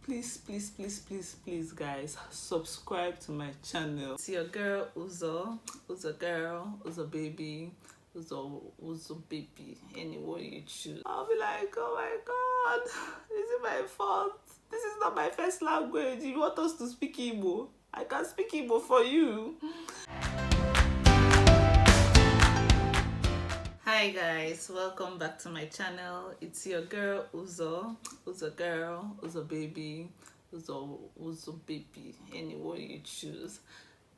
please guys, subscribe to my channel. It's your girl Uzo. Uzo girl, Uzo baby, Uzo baby, anyone you choose. I'll be like, oh my god, is it my fault? This is not my first language. You want us to speak Igbo? I can speak Igbo for you. Hi guys, welcome back to my channel. It's your girl Uzo girl, Uzo baby, Uzo baby, anyone you choose.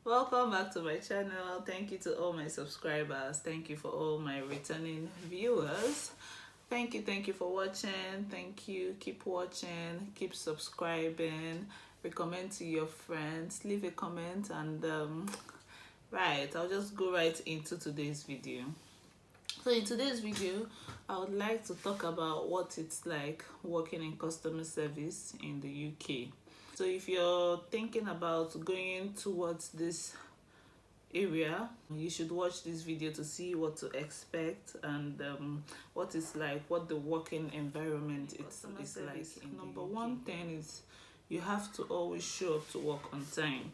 Welcome back to my channel. Thank you to all my subscribers. Thank you for all my returning viewers. Thank you for watching. Thank you. Keep watching, keep subscribing, recommend to your friends, leave a comment, and right, I'll just go right into today's video. So in today's video, I would like to talk about what it's like working in customer service in the UK. So if you're thinking about going towards this area, you should watch this video to see what to expect and what it's like, what the working environment is like. Number one thing is you have to always show up to work on time.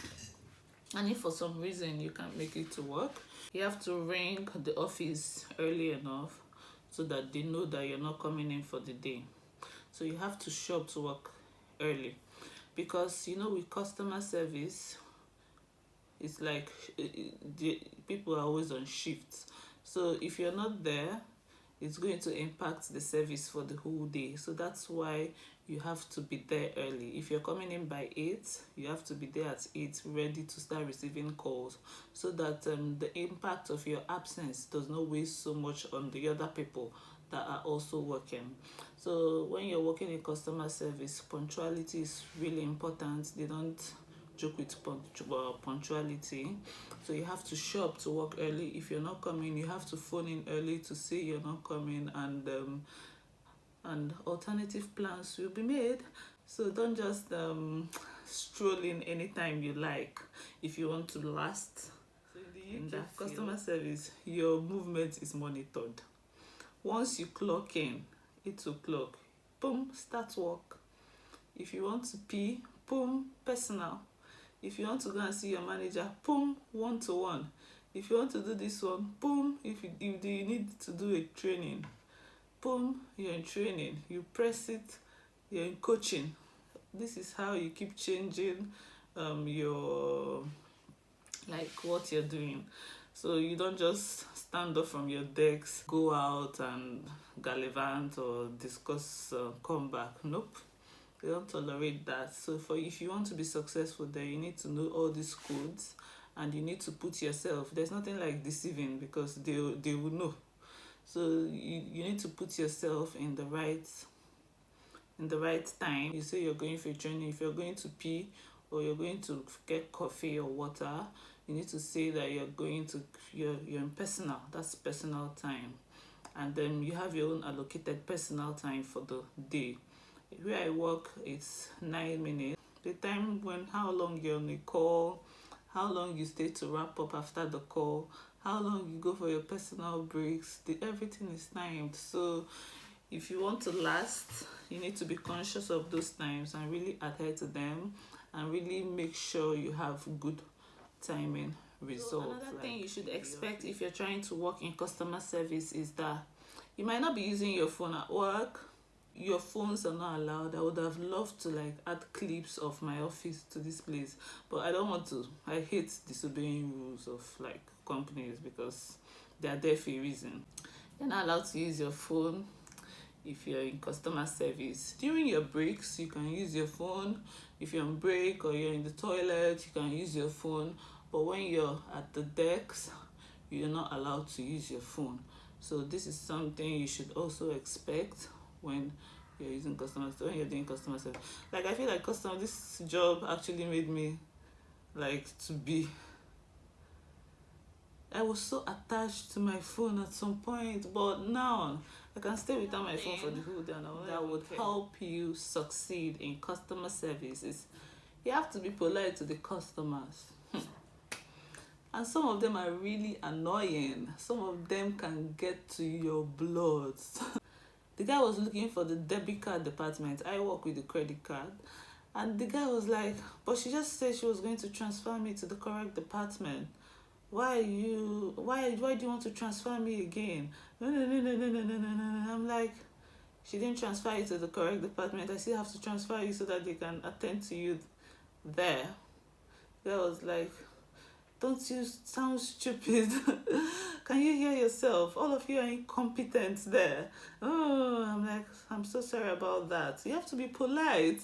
And if for some reason you can't make it to work, you have to ring the office early enough so that they know that you're not coming in for the day. So you have to show up to work early, because you know, with customer service, it's like the people are always on shifts. So if you're not there, it's going to impact the service for the whole day. So that's why you have to be there early. If you're coming in by 8, you have to be there at 8, ready to start receiving calls, so that the impact of your absence does not weigh so much on the other people that are also working. So when you're working in customer service, punctuality is really important. They don't joke with punctuality. So you have to show up to work early. If you're not coming, you have to phone in early to say you're not coming, and alternative plans will be made. So don't just stroll in anytime you like if you want to last. So in the customer service, your movement is monitored. Once you clock in 8 o'clock, boom, start work. If you want to pee, boom, personal. If you want to go and see your manager, boom, one-to-one. If you want to do this one, boom, if you need to do a training, boom, you're in training. You press it, you're in coaching. This is how you keep changing your, like, what you're doing. So you don't just stand up from your decks, go out and gallivant or discuss comeback. Nope. They don't tolerate that. So if you want to be successful there, you need to know all these codes, and you need to put yourself. There's nothing like deceiving, because they will know. So you need to put yourself in the right time. You say you're going for a training. If you're going to pee or you're going to get coffee or water, you need to say that you're in personal. That's personal time. And then you have your own allocated personal time for the day. Where I work, it's 9 minutes. The time how long you're on a call, how long you stay to wrap up after the call, how long you go for your personal breaks, everything is timed. So if you want to last, you need to be conscious of those times and really adhere to them, and really make sure you have good timing results. So another thing you should expect if you're trying to work in customer service is that you might not be using your phone at work. Your phones are not allowed. I would have loved to add clips of my office to this place, but I don't want to. I hate disobeying rules of companies, because they are there for a reason. You're not allowed to use your phone if you're in customer service. During your breaks, you can use your phone. If you're on break or you're in the toilet, you can use your phone. But when you're at the decks, you're not allowed to use your phone. So this is something you should also expect when you're using when you're doing customer service. I feel like this job actually made me to be. I was so attached to my phone at some point, but now I can stay without my phone for the whole day. That would help you succeed in customer services. You have to be polite to the customers. And some of them are really annoying. Some of them can get to your blood. The guy was looking for the debit card department. I work with the credit card. And the guy was like, but she just said she was going to transfer me to the correct department. Why do you want to transfer me again? No, no, no, no, no, no, no, no, no. I'm like, she didn't transfer you to the correct department. I still have to transfer you so that they can attend to you there. That was like, don't you sound stupid? Can you hear yourself? All of you are incompetent there. Oh, I'm like, I'm so sorry about that. You have to be polite.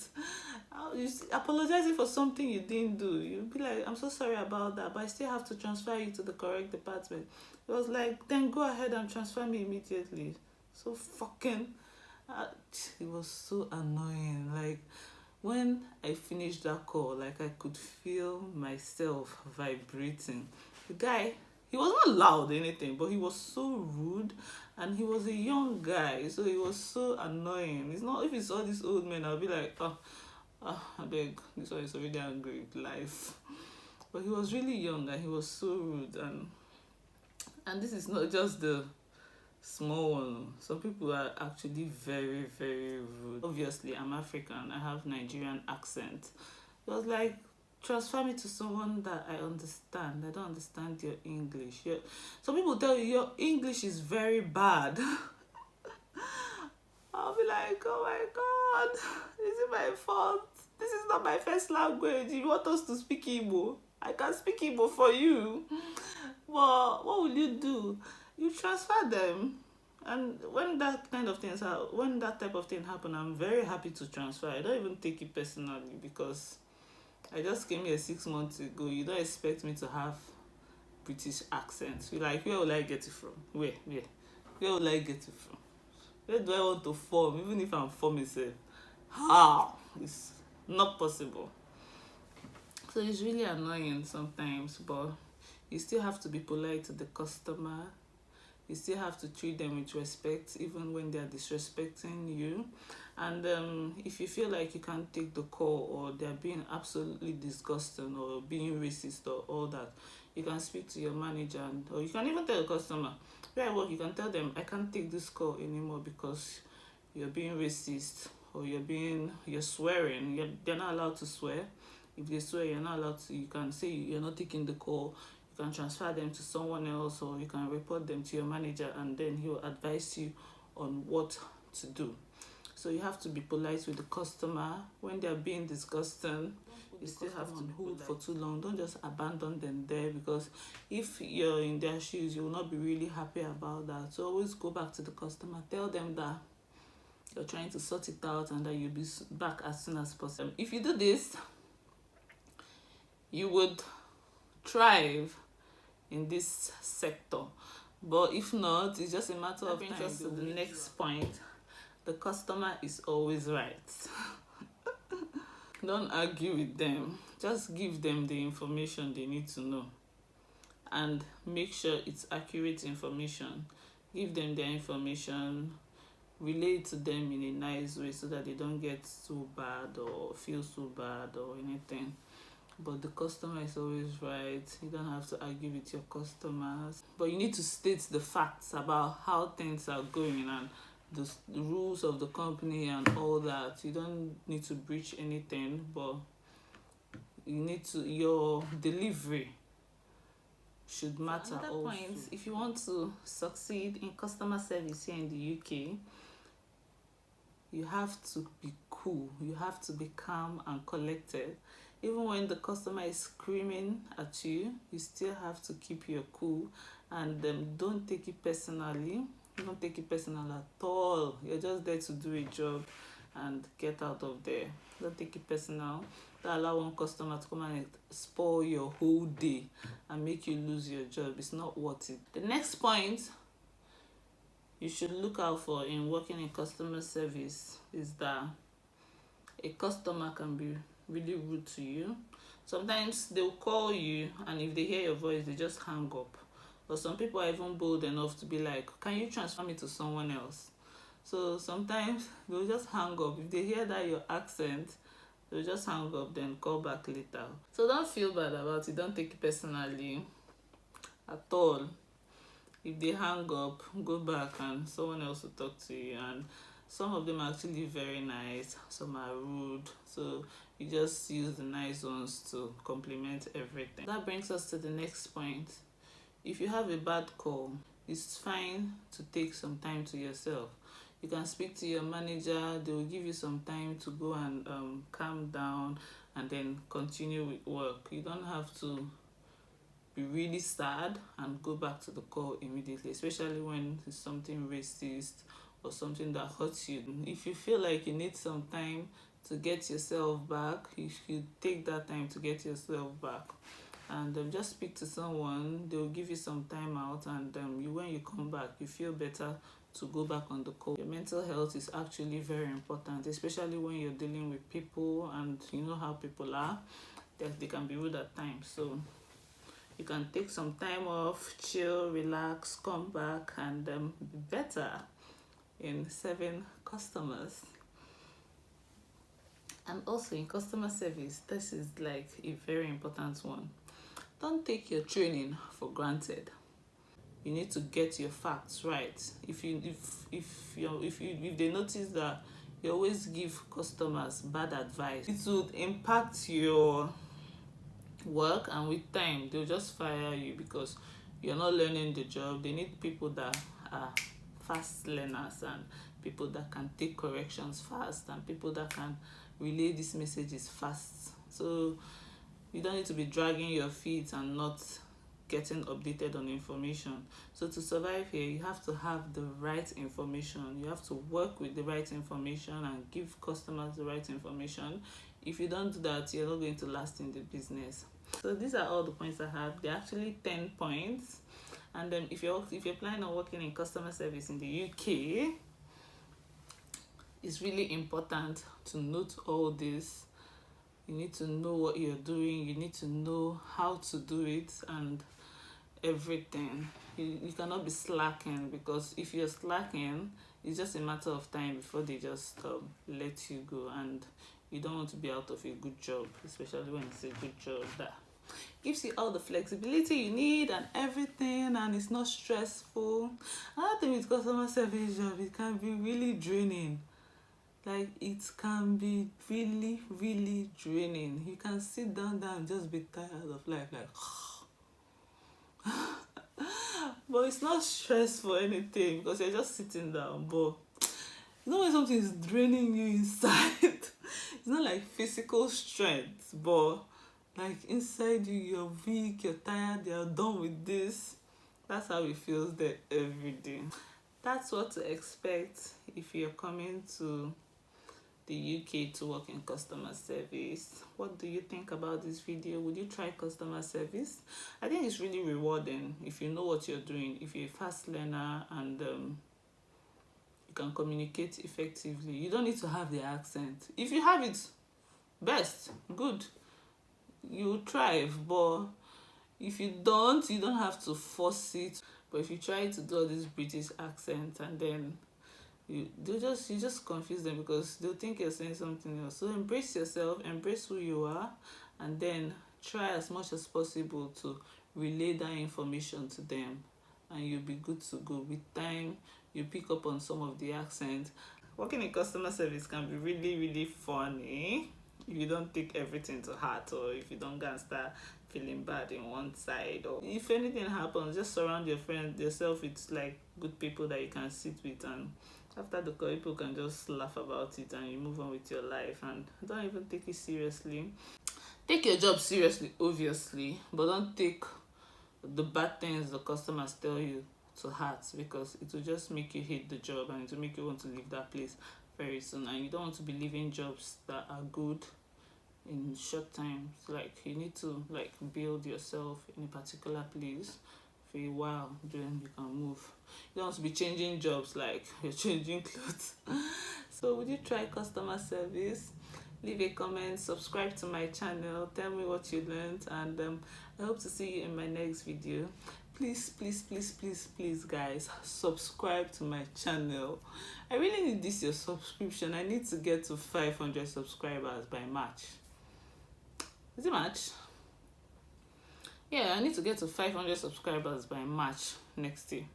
Apologizing for something you didn't do. You'd be like, I'm so sorry about that, but I still have to transfer you to the correct department. It was like, then go ahead and transfer me immediately. So fucking, it was so annoying. Like, when I finished that call, like I could feel myself vibrating. The guy, he was not loud or anything, but he was so rude, and he was a young guy, so he was so annoying. It's not, if it's all these old men, I'll be like, I beg, this one is already angry with life. But he was really young and he was so rude, and this is not just the small one. Some people are actually very, very rude. Obviously, I'm African. I have Nigerian accent. It was like, transfer me to someone that I understand. I don't understand your English. Some people tell you your English is very bad. I'll be like, oh my God, is it my fault? This is not my first language. You want us to speak Igbo? I can speak Igbo for you. Well, what will you do? You transfer them. And when that type of thing happen, I'm very happy to transfer. I don't even take it personally, because I just came here 6 months ago. You don't expect me to have British accent. You're like, where will I get it from? Where will I get it from? Where do I want to form? Even if I'm forming myself, how? It's not possible. So it's really annoying sometimes, but you still have to be polite to the customer. You still have to treat them with respect, even when they are disrespecting you. And if you feel like you can't take the call, or they're being absolutely disgusting, or being racist, or all that, you can speak to your manager, or you can even tell the customer. Where I work, you can tell them, I can't take this call anymore because you're being racist, or you're swearing. They're not allowed to swear. If they swear, you're not allowed to. You can say you're not taking the call. You can transfer them to someone else, or you can report them to your manager, and then he'll advise you on what to do. So you have to be polite with the customer. When they're being disgusting, you still have to hold for too long. Don't just abandon them there, because if you're in their shoes, you will not be really happy about that. So always go back to the customer. Tell them that you're trying to sort it out, and that you'll be back as soon as possible. If you do this, you would thrive in this sector. But if not, it's just a matter of time. Just to the next point, the customer is always right. Don't argue with them. Just give them the information they need to know, and make sure it's accurate information. Give them their information, relay it to them in a nice way, so that they don't get so bad or feel so bad or anything. But the customer is always right. You don't have to argue with your customers, but you need to state the facts about how things are going, and the rules of the company and all that. You don't need to breach anything, but your delivery should matter. Another point, if you want to succeed in customer service here in the UK, you have to be cool. You have to be calm and collected. Even when the customer is screaming at you, you still have to keep your cool, and don't take it personally. Don't take it personal at all. You're just there to do a job and get out of there. Don't take it personal. Don't allow one customer to come and spoil your whole day and make you lose your job. It's not worth it. The next point you should look out for in working in customer service is that a customer can be really rude to you. Sometimes they'll call you, and if they hear your voice, they just hang up. Or some people are even bold enough to be like, can you transfer me to someone else? So sometimes they'll just hang up. If they hear that your accent, they'll just hang up, then call back later. So don't feel bad about it. Don't take it personally at all. If they hang up, go back and someone else will talk to you. And Some of them are actually very nice, some are rude, so you just use the nice ones to complement everything. That brings us to the next point. If you have a bad call, it's fine to take some time to yourself. You can speak to your manager, they will give you some time to go and calm down and then continue with work. You don't have to be really sad and go back to the call immediately, especially when it's something racist or something that hurts you. If you feel like you need some time to get yourself back, you should take that time to get yourself back. And just speak to someone, they'll give you some time out, and when you come back, you feel better to go back on the call. Your mental health is actually very important, especially when you're dealing with people, and you know how people are, that they can be rude at times. So you can take some time off, chill, relax, come back, and be better in serving customers. And also in customer service, this is like a very important one. Don't take your training for granted. You need to get your facts right. If they notice that you always give customers bad advice, it would impact your work, and with time they'll just fire you because you're not learning the job. They need people that are fast learners, and people that can take corrections fast, and people that can relay these messages fast. So you don't need to be dragging your feet and not getting updated on information. So to survive here, you have to have the right information. You have to work with the right information and give customers the right information. If you don't do that, you're not going to last in the business. So these are all the points I have. They're actually 10 points. And then if you're planning on working in customer service in the UK, it's really important to note all this. You need to know what you're doing. You need to know how to do it and everything. You cannot be slacking, because if you're slacking, it's just a matter of time before they just let you go, and you don't want to be out of a good job, especially when it's a good job that gives you all the flexibility you need and everything, and it's not stressful. Another thing with customer service job, it can be really draining. Like, it can be really, really draining. You can sit down there and just be tired of life, like but it's not stressful anything, because you're just sitting down. But you know when something is draining you inside, it's not like physical strength, but like inside you, you're weak, you're tired, you're done with this. That's how it feels there every day. That's what to expect if you're coming to the UK to work in customer service. What do you think about this video? Would you try customer service? I think it's really rewarding if you know what you're doing, if you're a fast learner, and you can communicate effectively. You don't need to have the accent. If you have it, best, good, you thrive. But if you don't have to force it. But if you try to do all this British accent, and then you just confuse them, because they'll think you're saying something else. So embrace yourself, embrace who you are, and then try as much as possible to relay that information to them, and you'll be good to go. With time, you pick up on some of the accent. Working in customer service can be really, really funny if you don't take everything to heart, or if you don't go and start feeling bad in one side. Or if anything happens, just surround yourself with like good people that you can sit with, and after the call, people can just laugh about it, and you move on with your life, and don't even take it seriously. Take your job seriously, obviously, but don't take the bad things the customers tell you to heart, because it will just make you hate the job, and it will make you want to leave that place very soon. And you don't want to be leaving jobs that are good in short time. Like, you need to like build yourself in a particular place for a while, then you can move. You don't want to be changing jobs like you're changing clothes. So would you try customer service? Leave a comment, subscribe to my channel, tell me what you learned, and I hope to see you in my next video. Please, please, please, please, please, guys, subscribe to my channel. I really need this your subscription. I need to get to 500 subscribers by March. Is it March? Yeah, I need to get to 500 subscribers by March next year.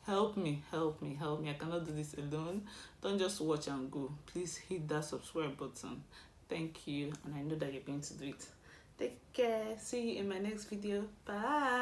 Help me, help me, help me. I cannot do this alone. Don't just watch and go. Please hit that subscribe button. Thank you, and I know that you're going to do it. Take care. See you in my next video. Bye.